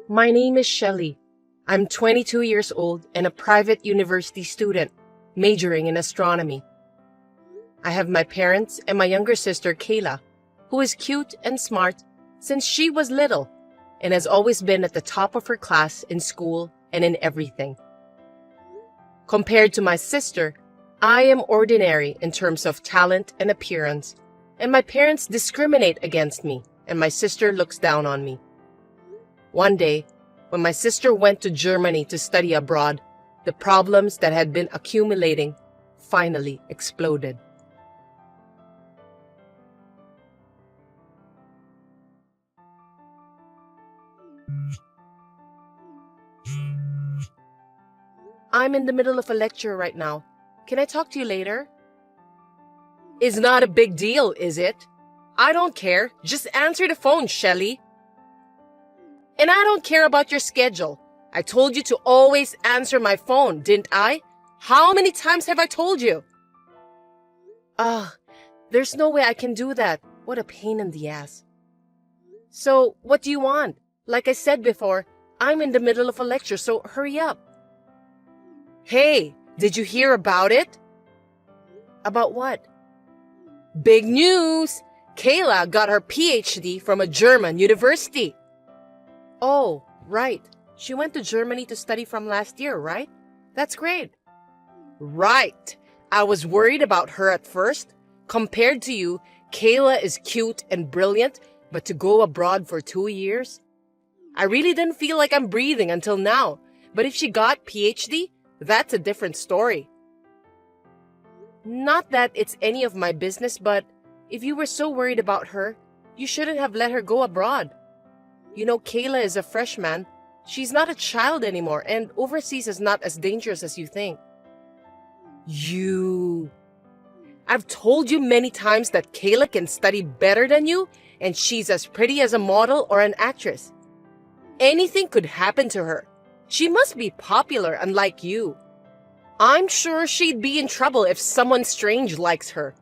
My name is Shelley. I'm 22 years old and a private university student, majoring in astronomy. I have my parents and my younger sister Kayla, who is cute and smart since she was little and has always been at the top of her class in school and in everything. Compared to my sister, I am ordinary in terms of talent and appearance, and my parents discriminate against me, and my sister looks down on me. One day, when my sister went to Germany to study abroad, the problems that had been accumulating finally exploded. I'm in the middle of a lecture right now. Can I talk to you later? It's not a big deal, is it? I don't care. Just answer the phone, Shelley. And I don't care about your schedule. I told you to always answer my phone, didn't I? How many times have I told you? There's no way I can do that. What a pain in the ass. So, what do you want? Like I said before, I'm in the middle of a lecture, so hurry up. Hey, did you hear about it? About what? Big news! Kayla got her PhD from a German university. Oh, right. She went to Germany to study from last year, right? That's great. Right. I was worried about her at first. Compared to you, Kayla is cute and brilliant, but to go abroad for 2 years? I really didn't feel like I'm breathing until now. But if she got PhD, that's a different story. Not that it's any of my business, but if you were so worried about her, you shouldn't have let her go abroad. You know, Kayla is a freshman. She's not a child anymore, and overseas is not as dangerous as you think. I've told you many times that Kayla can study better than you, and she's as pretty as a model or an actress. Anything could happen to her. She must be popular, unlike you. I'm sure she'd be in trouble if someone strange likes her.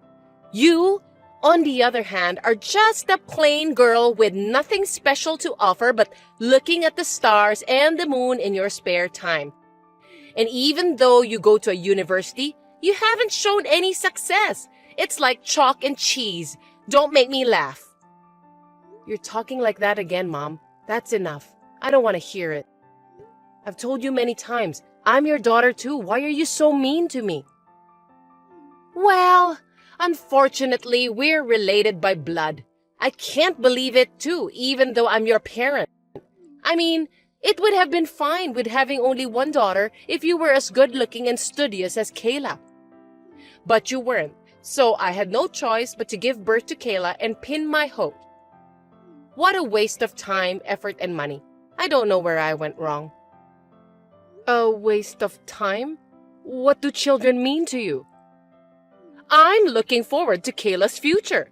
You, on the other hand, are just a plain girl with nothing special to offer but looking at the stars and the moon in your spare time. And even though you go to a university, you haven't shown any success. It's like chalk and cheese. Don't make me laugh. You're talking like that again, Mom. That's enough. I don't want to hear it. I've told you many times, I'm your daughter too. Why are you so mean to me? Well, unfortunately, we're related by blood. I can't believe it too, even though I'm your parent. I mean, it would have been fine with having only one daughter if you were as good-looking and studious as Kayla. But you weren't, so I had no choice but to give birth to Kayla and pin my hope. What a waste of time, effort, and money. I don't know where I went wrong. A waste of time? What do children mean to you? I'm looking forward to Kayla's future.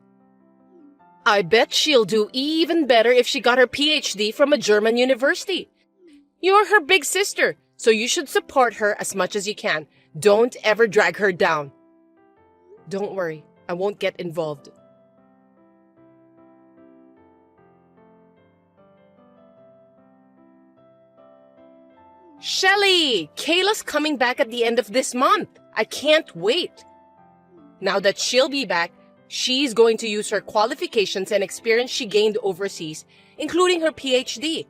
I bet she'll do even better if she got her PhD from a German university. You're her big sister, so you should support her as much as you can. Don't ever drag her down. Don't worry, I won't get involved. Shelley, Kayla's coming back at the end of this month. I can't wait. Now that she'll be back, she's going to use her qualifications and experience she gained overseas, including her PhD.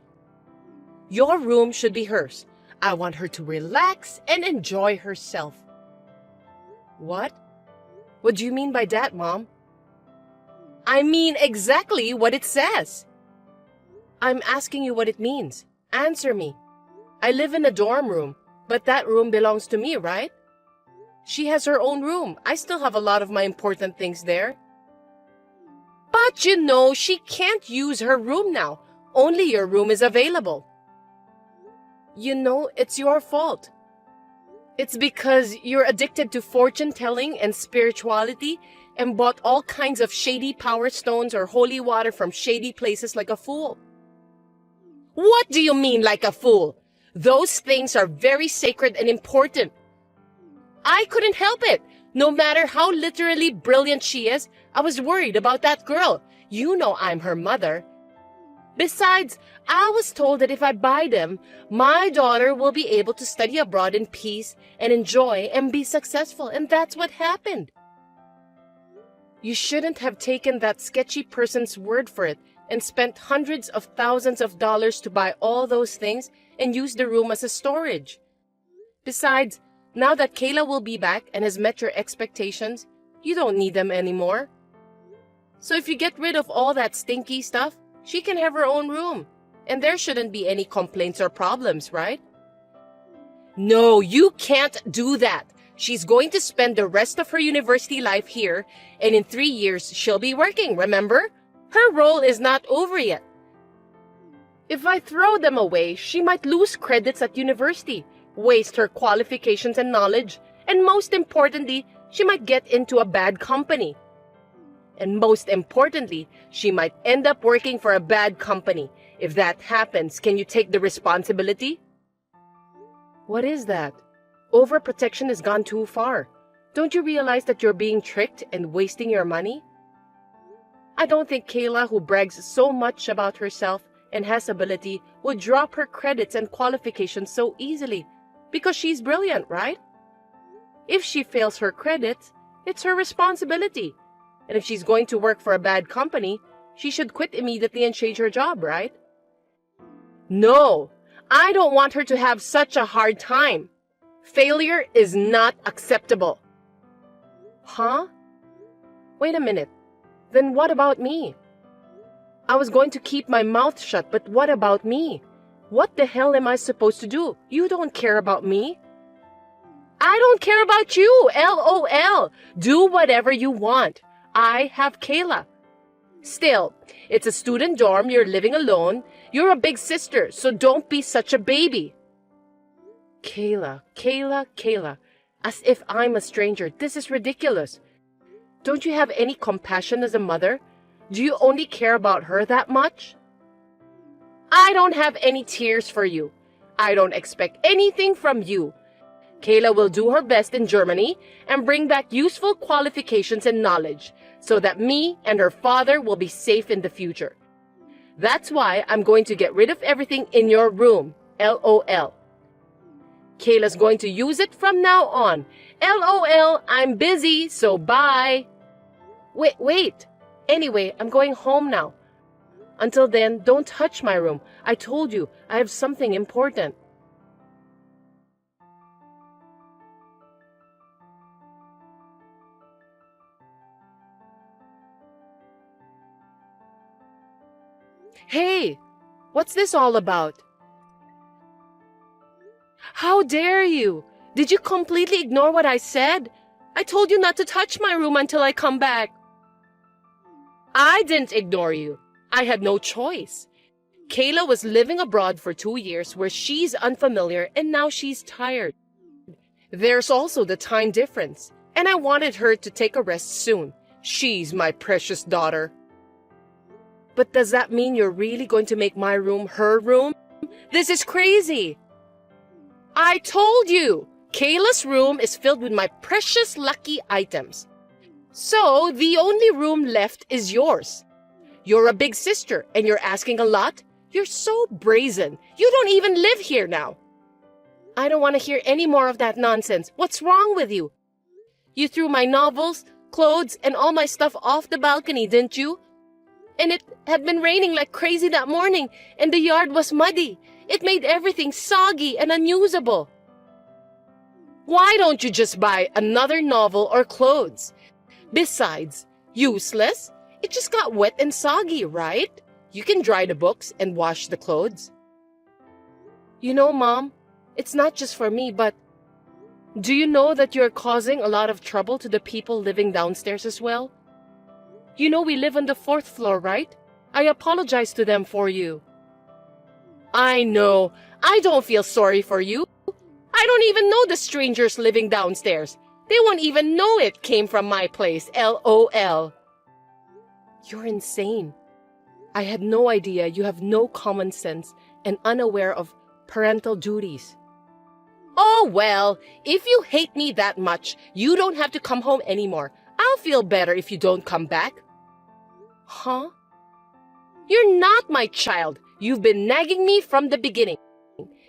Your room should be hers. I want her to relax and enjoy herself. What? What do you mean by that, Mom? I mean exactly what it says. I'm asking you what it means. Answer me. I live in a dorm room, but that room belongs to me, right? She has her own room. I still have a lot of my important things there. But you know, she can't use her room now. Only your room is available. You know, it's your fault. It's because you're addicted to fortune-telling and spirituality and bought all kinds of shady power stones or holy water from shady places like a fool. What do you mean like a fool? Those things are very sacred and important. I couldn't help it. No matter how literally brilliant she is, I was worried about that girl. You know I'm her mother. Besides, I was told that if I buy them, my daughter will be able to study abroad in peace and enjoy and be successful, and that's what happened. You shouldn't have taken that sketchy person's word for it and spent hundreds of thousands of dollars to buy all those things and use the room as a storage. Besides, now that Kayla will be back and has met your expectations, you don't need them anymore. So if you get rid of all that stinky stuff, she can have her own room, and there shouldn't be any complaints or problems, right? No, you can't do that. She's going to spend the rest of her university life here, and in 3 years, she'll be working, remember? Her role is not over yet. If I throw them away, she might lose credits at university, waste her qualifications and knowledge, and most importantly, she might get into a bad company. And most importantly, she might end up working for a bad company. If that happens, can you take the responsibility? What is that? Overprotection has gone too far. Don't you realize that you're being tricked and wasting your money? I don't think Kayla, who brags so much about herself and has ability, would drop her credits and qualifications so easily, because she's brilliant, right? If she fails her credits, it's her responsibility. And if she's going to work for a bad company, she should quit immediately and change her job, right? No, I don't want her to have such a hard time. Failure is not acceptable. Huh? Wait a minute. Then what about me? I was going to keep my mouth shut, but what about me? What the hell am I supposed to do? You don't care about me. I don't care about you, LOL. Do whatever you want. I have Kayla. Still, it's a student dorm, you're living alone. You're a big sister, so don't be such a baby. Kayla. As if I'm a stranger. This is ridiculous. Don't you have any compassion as a mother? Do you only care about her that much? I don't have any tears for you. I don't expect anything from you. Kayla will do her best in Germany and bring back useful qualifications and knowledge so that me and her father will be safe in the future. That's why I'm going to get rid of everything in your room. LOL. Kayla's going to use it from now on. LOL, I'm busy, so bye. Wait. Anyway, I'm going home now. Until then, don't touch my room. I told you, I have something important. Hey, what's this all about? How dare you? Did you completely ignore what I said? I told you not to touch my room until I come back. I didn't ignore you. I had no choice. Kayla was living abroad for 2 years where she's unfamiliar and now she's tired. There's also the time difference, and I wanted her to take a rest soon. She's my precious daughter. But does that mean you're really going to make my room her room? This is crazy. I told you, Kayla's room is filled with my precious lucky items. So the only room left is yours. You're a big sister and you're asking a lot. You're so brazen. You don't even live here now. I don't want to hear any more of that nonsense. What's wrong with you? You threw my novels, clothes, and all my stuff off the balcony, didn't you? And it had been raining like crazy that morning, and the yard was muddy. It made everything soggy and unusable. Why don't you just buy another novel or clothes? Besides, useless? It just got wet and soggy, right? You can dry the books and wash the clothes. You know, Mom, it's not just for me, but do you know that you're causing a lot of trouble to the people living downstairs as well? You know we live on the 4th floor, right? I apologize to them for you. I know. I don't feel sorry for you. I don't even know the strangers living downstairs. They won't even know it came from my place, LOL. You're insane. I had no idea you have no common sense and unaware of parental duties. Oh, well, if you hate me that much, you don't have to come home anymore. I'll feel better if you don't come back. Huh? You're not my child. You've been nagging me from the beginning.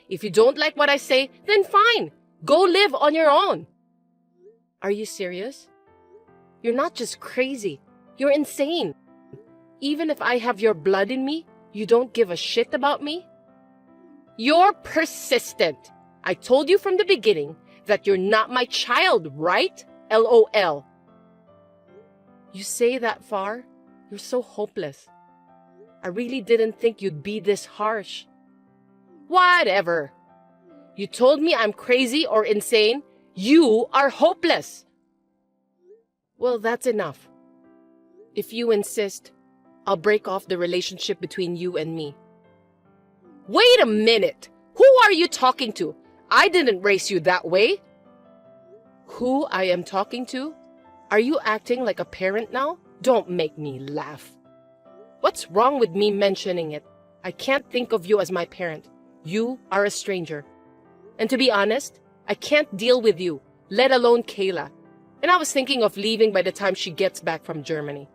If you don't like what I say, then fine. Go live on your own. Are you serious? You're not just crazy. You're insane. Even if I have your blood in me, you don't give a shit about me? You're persistent. I told you from the beginning that you're not my child, right? LOL. You say that far? You're so hopeless. I really didn't think you'd be this harsh. Whatever. You told me I'm crazy or insane. You are hopeless. Well, that's enough. If you insist, I'll break off the relationship between you and me. Wait a minute. Who are you talking to? I didn't raise you that way. Who I am talking to? Are you acting like a parent now? Don't make me laugh. What's wrong with me mentioning it? I can't think of you as my parent. You are a stranger. And to be honest, I can't deal with you, let alone Kayla. And I was thinking of leaving by the time she gets back from Germany.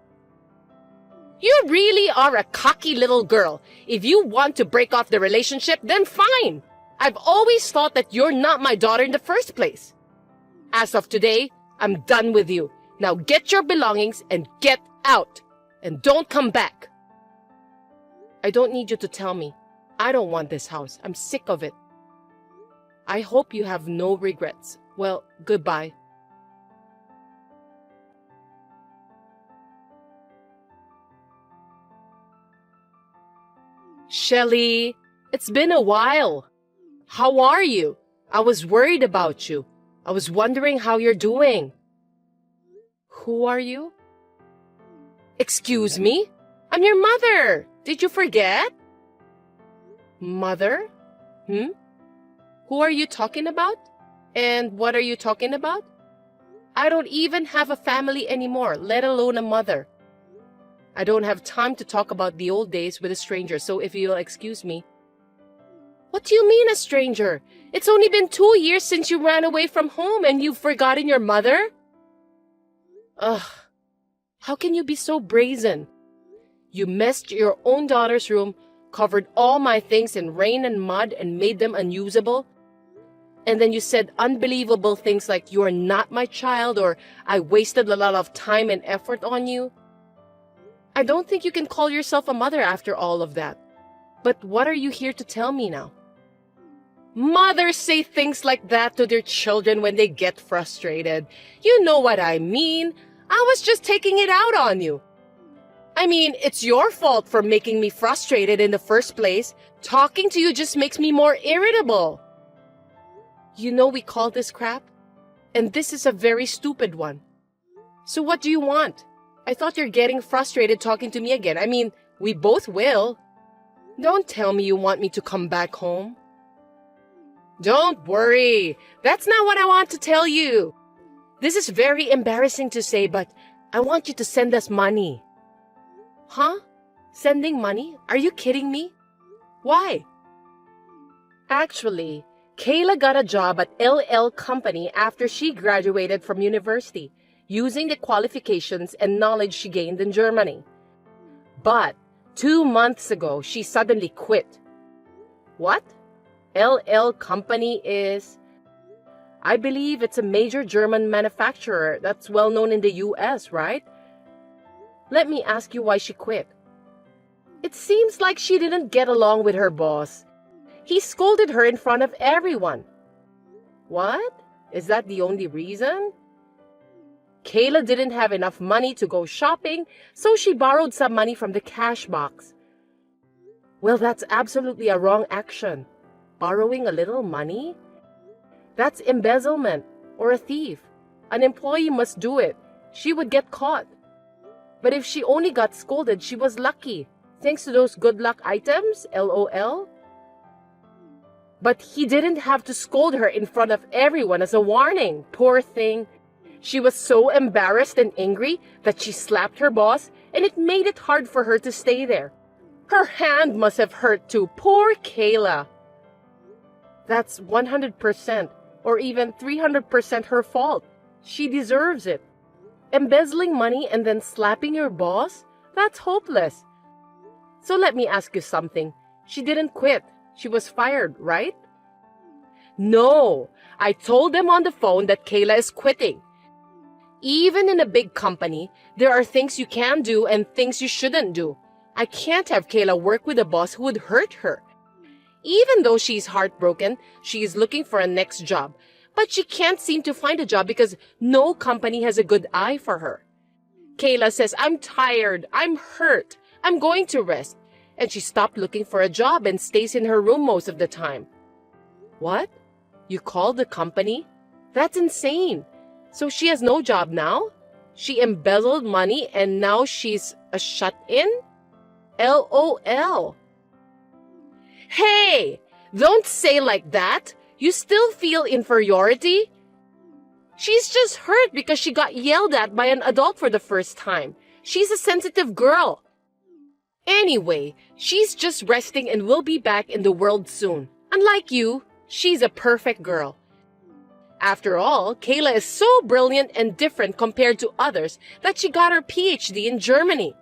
You really are a cocky little girl. If you want to break off the relationship, then fine. I've always thought that you're not my daughter in the first place. As of today, I'm done with you. Now get your belongings and get out. And don't come back. I don't need you to tell me. I don't want this house. I'm sick of it. I hope you have no regrets. Well, goodbye. Shelly, it's been a while. How are you? I was worried about you. I was wondering how you're doing. Who are you? Excuse me? I'm your mother. Did you forget? Mother? Who are you talking about? And what are you talking about? I don't even have a family anymore, let alone a mother. I don't have time to talk about the old days with a stranger, so if you'll excuse me. What do you mean a stranger? It's only been 2 years since you ran away from home and you've forgotten your mother? Ugh, how can you be so brazen? You messed your own daughter's room, covered all my things in rain and mud and made them unusable. And then you said unbelievable things like you are not my child or I wasted a lot of time and effort on you. I don't think you can call yourself a mother after all of that. But what are you here to tell me now? Mothers say things like that to their children when they get frustrated. You know what I mean. I was just taking it out on you. I mean, it's your fault for making me frustrated in the first place. Talking to you just makes me more irritable. You know we call this crap? And this is a very stupid one. So what do you want? I thought you're getting frustrated talking to me again. I mean, we both will. Don't tell me you want me to come back home. Don't worry. That's not what I want to tell you. This is very embarrassing to say, but I want you to send us money. Huh? Sending money? Are you kidding me? Why? Actually, Kayla got a job at LL Company after she graduated from university, using the qualifications and knowledge she gained in Germany. But 2 months ago, she suddenly quit. What? LL Company is... I believe it's a major German manufacturer that's well known in the US, right? Let me ask you why she quit. It seems like she didn't get along with her boss. He scolded her in front of everyone. What? Is that the only reason? Kayla didn't have enough money to go shopping, so she borrowed some money from the cash box. Well, that's absolutely a wrong action. Borrowing a little money? That's embezzlement or a thief. An employee must do it. She would get caught. But if she only got scolded, she was lucky. Thanks to those good luck items, LOL. But he didn't have to scold her in front of everyone as a warning. Poor thing. She was so embarrassed and angry that she slapped her boss, and it made it hard for her to stay there. Her hand must have hurt too. Poor Kayla. That's 100% or even 300% her fault. She deserves it. Embezzling money and then slapping your boss? That's hopeless. So let me ask you something. She didn't quit. She was fired, right? No, I told them on the phone that Kayla is quitting. Even in a big company, there are things you can do and things you shouldn't do. I can't have Kayla work with a boss who would hurt her. Even though she's heartbroken, she is looking for a next job. But she can't seem to find a job because no company has a good eye for her. Kayla says, I'm tired, I'm hurt, I'm going to rest. And she stopped looking for a job and stays in her room most of the time. What? You called the company? That's insane. So she has no job now? She embezzled money and now she's a shut-in? LOL. Hey, don't say like that. You still feel inferiority? She's just hurt because she got yelled at by an adult for the first time. She's a sensitive girl. Anyway, she's just resting and will be back in the world soon. Unlike you, she's a perfect girl. After all, Kayla is so brilliant and different compared to others that she got her PhD in Germany.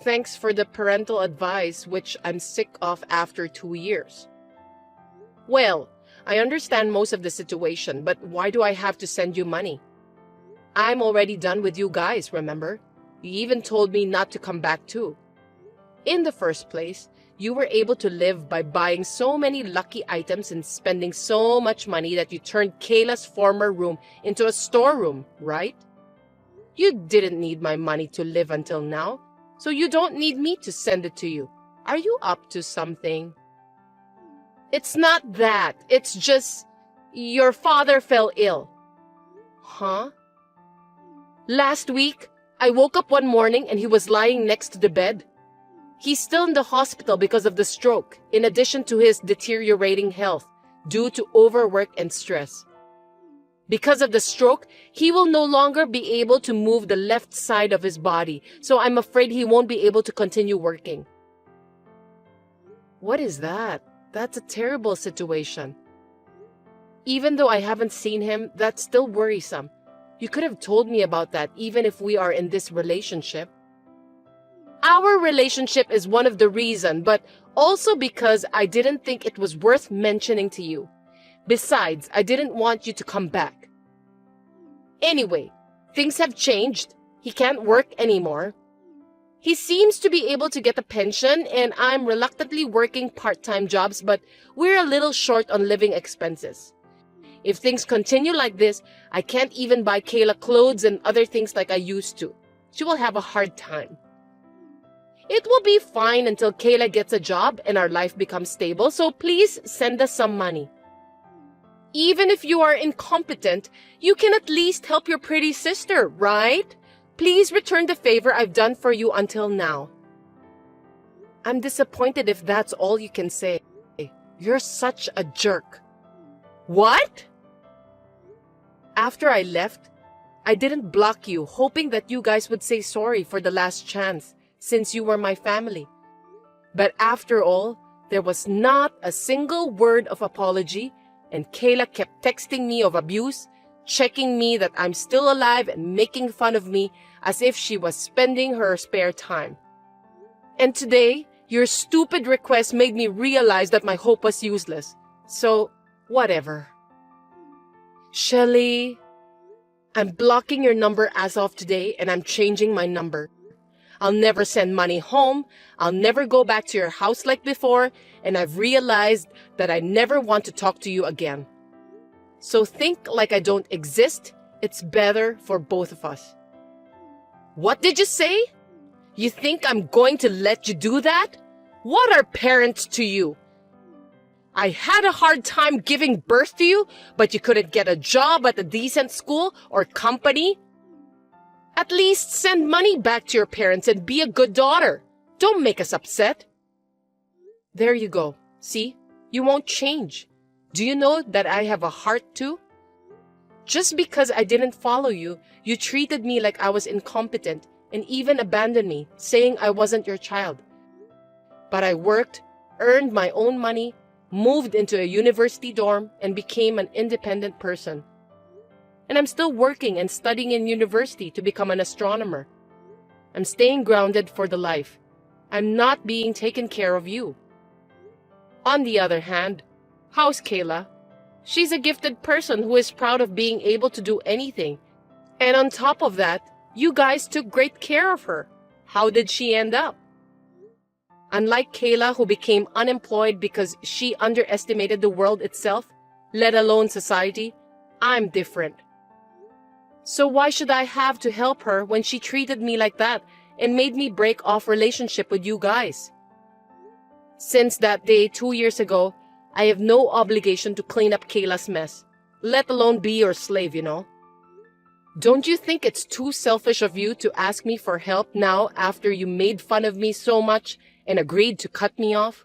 Thanks for the parental advice, which I'm sick of after 2 years. Well, I understand most of the situation, but why do I have to send you money? I'm already done with you guys, remember? You even told me not to come back too. In the first place, you were able to live by buying so many lucky items and spending so much money that you turned Kayla's former room into a storeroom, right? You didn't need my money to live until now, so you don't need me to send it to you. Are you up to something? It's not that. It's just your father fell ill. Huh? Last week, I woke up one morning and he was lying next to the bed. He's still in the hospital because of the stroke, in addition to his deteriorating health due to overwork and stress. Because of the stroke, he will no longer be able to move the left side of his body, so I'm afraid he won't be able to continue working. What is that? That's a terrible situation. Even though I haven't seen him, that's still worrisome. You could have told me about that even if we are in this relationship. Our relationship is one of the reasons, but also because I didn't think it was worth mentioning to you. Besides, I didn't want you to come back. Anyway, things have changed. He can't work anymore. He seems to be able to get a pension, and I'm reluctantly working part-time jobs, but we're a little short on living expenses. If things continue like this, I can't even buy Kayla clothes and other things like I used to. She will have a hard time. It will be fine until Kayla gets a job and our life becomes stable, so please send us some money. Even if you are incompetent, you can at least help your pretty sister, right? Please return the favor I've done for you until now. I'm disappointed if that's all you can say. You're such a jerk. What? After I left, I didn't block you, hoping that you guys would say sorry for the last chance, since you were my family. But after all, there was not a single word of apology, and Kayla kept texting me of abuse, checking me that I'm still alive and making fun of me as if she was spending her spare time. And today, your stupid request made me realize that my hope was useless. So, whatever. Shelly, I'm blocking your number as of today and I'm changing my number. I'll never send money home, I'll never go back to your house like before, and I've realized that I never want to talk to you again. So think like I don't exist, it's better for both of us. What did you say? You think I'm going to let you do that? What are parents to you? I had a hard time giving birth to you, but you couldn't get a job at a decent school or company? At least send money back to your parents and be a good daughter. Don't make us upset. There you go. See? You won't change. Do you know that I have a heart too? Just because I didn't follow you, you treated me like I was incompetent and even abandoned me, saying I wasn't your child. But I worked, earned my own money, moved into a university dorm, and became an independent person. And I'm still working and studying in university to become an astronomer. I'm staying grounded for the life. I'm not being taken care of you. On the other hand, how's Kayla? She's a gifted person who is proud of being able to do anything. And on top of that, you guys took great care of her. How did she end up? Unlike Kayla, who became unemployed because she underestimated the world itself, let alone society, I'm different. So why should I have to help her when she treated me like that and made me break off relationship with you guys? Since that day 2 years ago, I have no obligation to clean up Kayla's mess, let alone be your slave, you know? Don't you think it's too selfish of you to ask me for help now after you made fun of me so much and agreed to cut me off?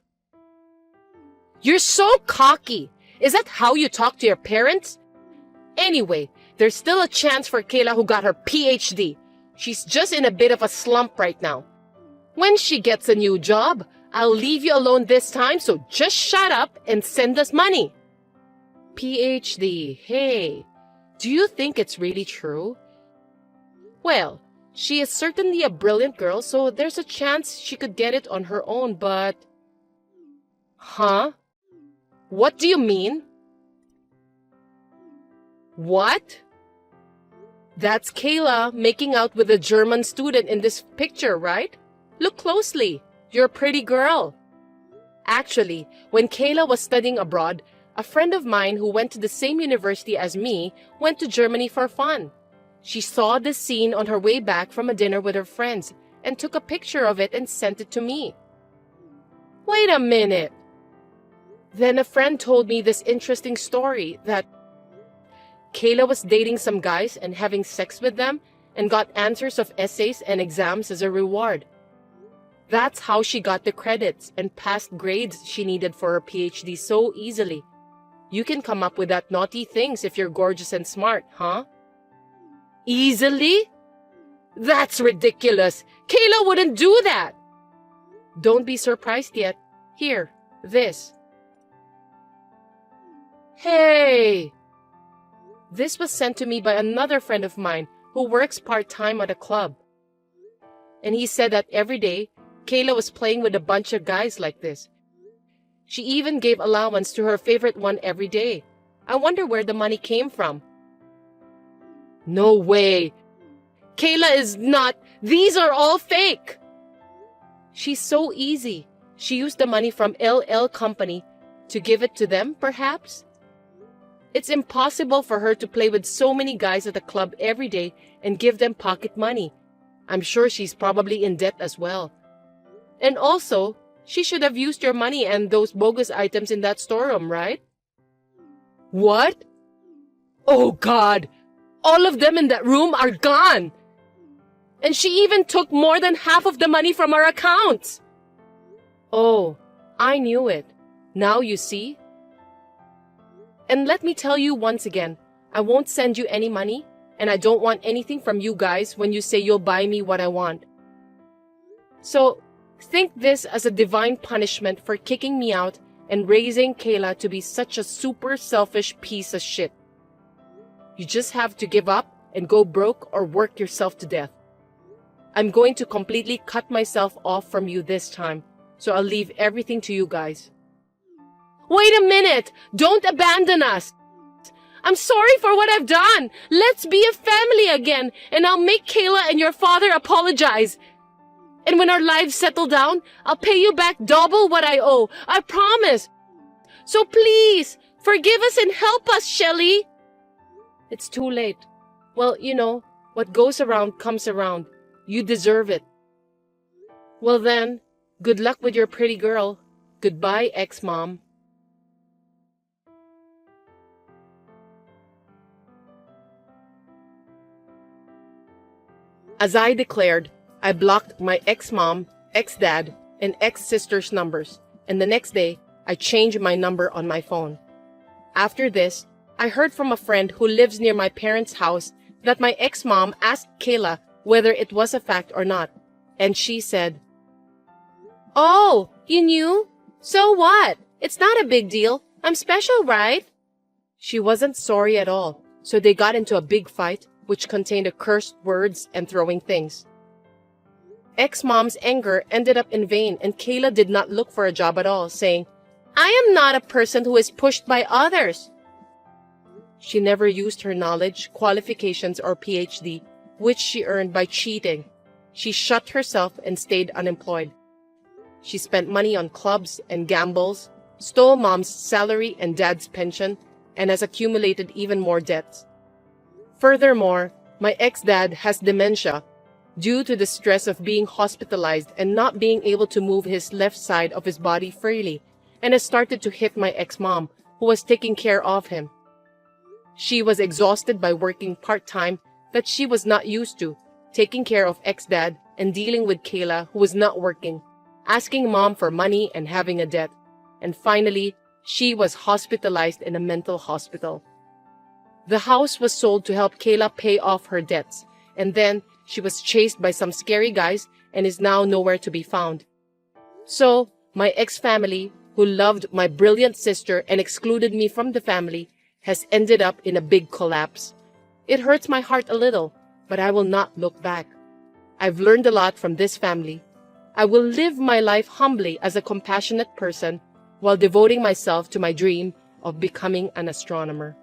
You're so cocky. Is that how you talk to your parents? Anyway, there's still a chance for Kayla who got her PhD. She's just in a bit of a slump right now. When she gets a new job, I'll leave you alone this time, so just shut up and send us money. PhD, hey, do you think it's really true? Well, she is certainly a brilliant girl, so there's a chance she could get it on her own, but... Huh? What do you mean? What? That's Kayla making out with a German student in this picture, right? Look closely. You're a pretty girl. Actually, when Kayla was studying abroad, a friend of mine who went to the same university as me went to Germany for fun. She saw this scene on her way back from a dinner with her friends and took a picture of it and sent it to me. Wait a minute. Then a friend told me this interesting story that Kayla was dating some guys and having sex with them and got answers of essays and exams as a reward. That's how she got the credits and passed grades she needed for her PhD so easily. You can come up with that naughty things if you're gorgeous and smart, huh? Easily? That's ridiculous. Kayla wouldn't do that. Don't be surprised yet. Here, this. Hey! This was sent to me by another friend of mine who works part-time at a club. And he said that every day, Kayla was playing with a bunch of guys like this. She even gave allowance to her favorite one every day. I wonder where the money came from. No way. Kayla is not. These are all fake. She's so easy. She used the money from LL Company to give it to them, perhaps? It's impossible for her to play with so many guys at the club every day and give them pocket money. I'm sure she's probably in debt as well. And also, she should have used your money and those bogus items in that storeroom, right? What? Oh God! All of them in that room are gone! And she even took more than half of the money from our accounts! Oh, I knew it. Now you see? And let me tell you once again, I won't send you any money, and I don't want anything from you guys when you say you'll buy me what I want. So, think this as a divine punishment for kicking me out and raising Kayla to be such a super selfish piece of shit. You just have to give up and go broke or work yourself to death. I'm going to completely cut myself off from you this time, so I'll leave everything to you guys. Wait a minute! Don't abandon us! I'm sorry for what I've done! Let's be a family again, and I'll make Kayla and your father apologize. And when our lives settle down, I'll pay you back double what I owe. I promise. So please, forgive us and help us, Shelly. It's too late. Well, you know, what goes around comes around. You deserve it. Well then, good luck with your pretty girl. Goodbye, ex-mom. As I declared, I blocked my ex-mom, ex-dad, and ex-sister's numbers, and the next day, I changed my number on my phone. After this, I heard from a friend who lives near my parents' house that my ex-mom asked Kayla whether it was a fact or not, and she said, "Oh, you knew? So what? It's not a big deal. I'm special, right?" She wasn't sorry at all, so they got into a big fight, which contained cursed words and throwing things. Ex-mom's anger ended up in vain and Kayla did not look for a job at all, saying, "I am not a person who is pushed by others." She never used her knowledge, qualifications, or PhD, which she earned by cheating. She shut herself and stayed unemployed. She spent money on clubs and gambles, stole mom's salary and dad's pension, and has accumulated even more debts. Furthermore, my ex-dad has dementia due to the stress of being hospitalized and not being able to move his left side of his body freely, and has started to hit my ex-mom, who was taking care of him. She was exhausted by working part-time that she was not used to, taking care of ex-dad and dealing with Kayla, who was not working, asking mom for money and having a debt. And finally, she was hospitalized in a mental hospital. The house was sold to help Kayla pay off her debts, and then she was chased by some scary guys and is now nowhere to be found. So, my ex-family, who loved my brilliant sister and excluded me from the family, has ended up in a big collapse. It hurts my heart a little, but I will not look back. I've learned a lot from this family. I will live my life humbly as a compassionate person while devoting myself to my dream of becoming an astronomer.